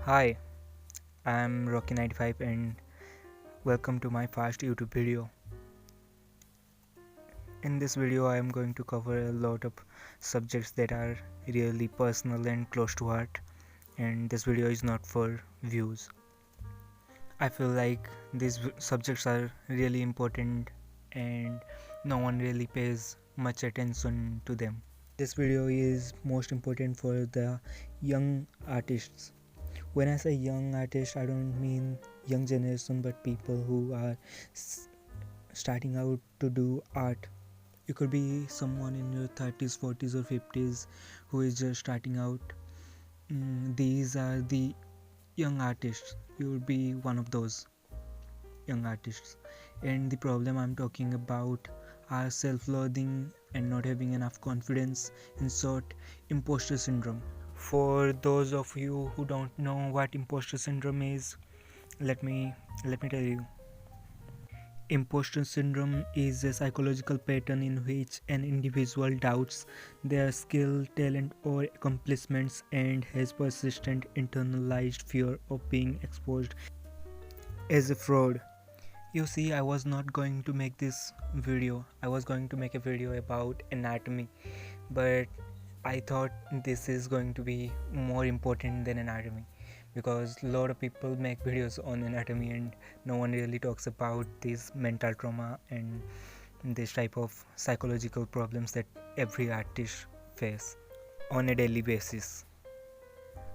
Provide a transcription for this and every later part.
Hi, I'm Rocky95 and welcome to my first YouTube video. In this video I am going to cover a lot of subjects that are really personal and close to heart, and this video is not for views. I feel like these subjects are really important and no one really pays much attention to them. This video is most important for the young artists. When I say young artist, I don't mean young generation, but people who are starting out to do art. You could be someone in your 30s, 40s, or 50s who is just starting out. These are the young artists. You will be one of those young artists. And the problem I'm talking about are self-loathing and not having enough confidence. In short, imposter syndrome. For those of you who don't know what imposter syndrome is, let me tell you. Imposter syndrome is a psychological pattern in which an individual doubts their skill, talent, or accomplishments and has persistent internalized fear of being exposed as a fraud. You see, I was not going to make this video. I was going to make a video about anatomy, but I thought this is going to be more important than anatomy because a lot of people make videos on anatomy and no one really talks about this mental trauma and this type of psychological problems that every artist face on a daily basis.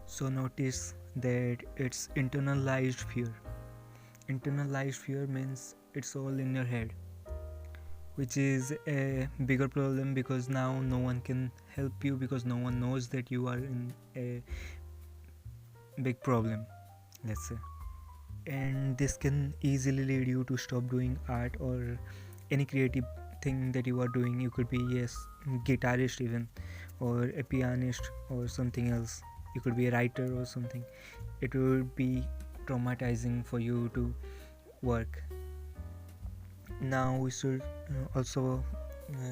So notice that it's internalized fear. Internalized fear means it's all in your head, which is a bigger problem because now no one can help you because no one knows that you are in a big problem, let's say. And this can easily lead you to stop doing art or any creative thing that you are doing. You could be guitarist even, or a pianist or something else. You could be a writer or something. It would be traumatizing for you to work. Now we should also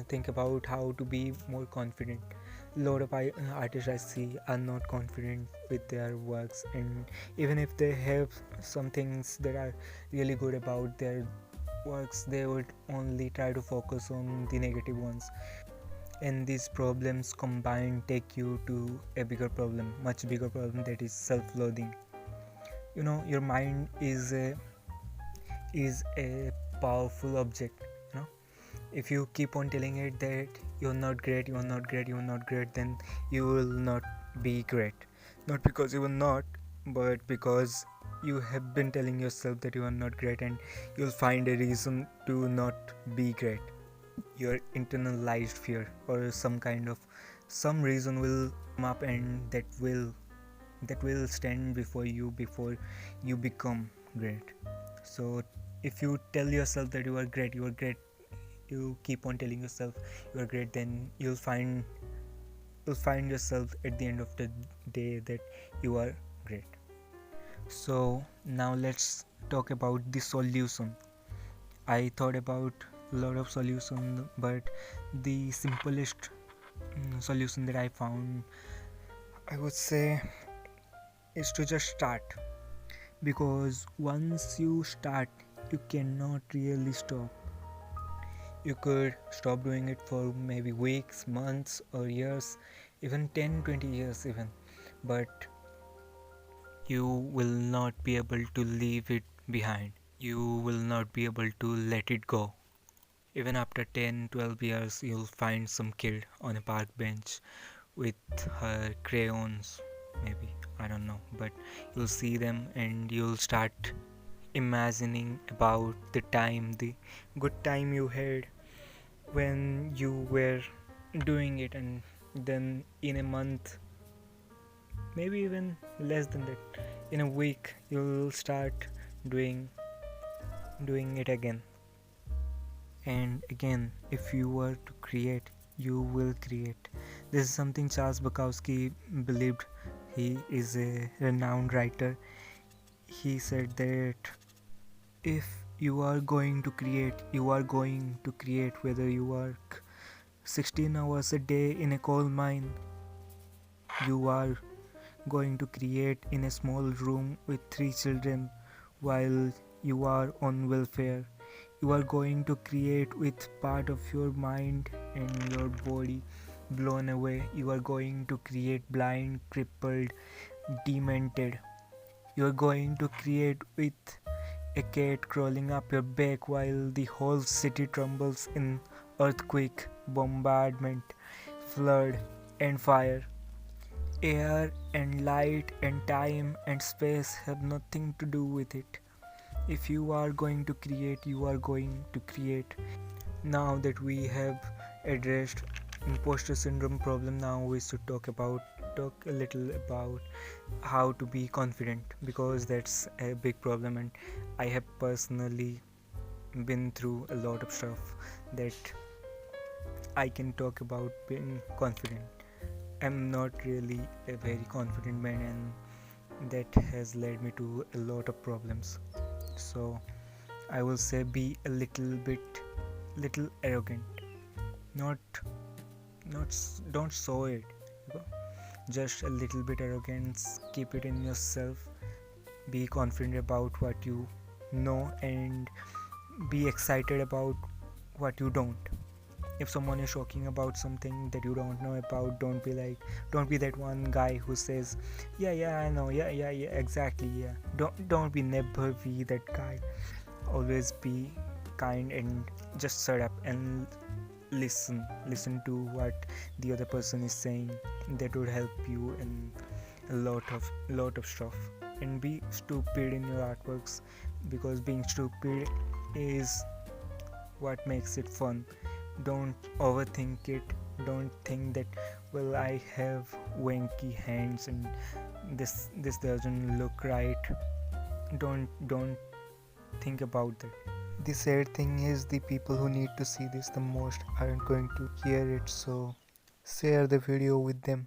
think about how to be more confident. A lot of artists I see are not confident with their works, and even if they have some things that are really good about their works, they would only try to focus on the negative ones, and these problems combined take you to a bigger problem, much bigger problem, that is self-loathing. Your mind is a powerful object. If you keep on telling it that you're not great, then you will not be great. Not because you will not, but because you have been telling yourself that you are not great, and you'll find a reason to not be great. Your internalized fear or some reason will come up, and that will stand before you become great. So if you tell yourself that you are great, you keep on telling yourself you are great, then you'll find yourself at the end of the day that you are great. So now let's talk about the solution. I thought about a lot of solutions, but the simplest solution that I found, I would say, is to just start. Because once you start, you cannot really stop. You could stop doing it for maybe weeks, months, or years, even 10, 20 years even, but you will not be able to leave it behind. You will not be able to let it go. Even after 10, 12 years, you'll find some kid on a park bench with her crayons, maybe, I don't know, but you'll see them and you'll start imagining about the good time you had when you were doing it, and then in a month, maybe even less than that, in a week, you'll start doing it again and again. If you were to create, you will create. This is something Charles Bukowski believed. He is a renowned writer. He said that if you are going to create, you are going to create whether you work 16 hours a day in a coal mine. You are going to create in a small room with 3 children while you are on welfare. You are going to create with part of your mind and your body blown away. You are going to create blind, crippled, demented. You are going to create with a cat crawling up your back while the whole city trembles in earthquake, bombardment, flood, and fire. Air and light and time and space have nothing to do with it. If you are going to create, you are going to create. Now that we have addressed imposter syndrome problem, now we should talk a little about how to be confident, because that's a big problem, and I have personally been through a lot of stuff that I can talk about being confident. I'm not really a very confident man, and that has led me to a lot of problems. So I will say be a little arrogant. Not don't show it. You know? Just a little bit arrogance. Keep it in yourself. Be confident about what you know and be excited about what you don't. If someone is talking about something that you don't know about, don't be that one guy who says, yeah, I know, yeah, exactly, yeah. Don't be never be that guy. Always be kind and just shut up and listen to what the other person is saying. That would help you in a lot of stuff. And be stupid in your artworks, because being stupid is what makes it fun. Don't overthink it. Don't think that, well, I have wanky hands and this doesn't look right. Don't think about that. The sad thing is the people who need to see this the most aren't going to hear it, so share the video with them.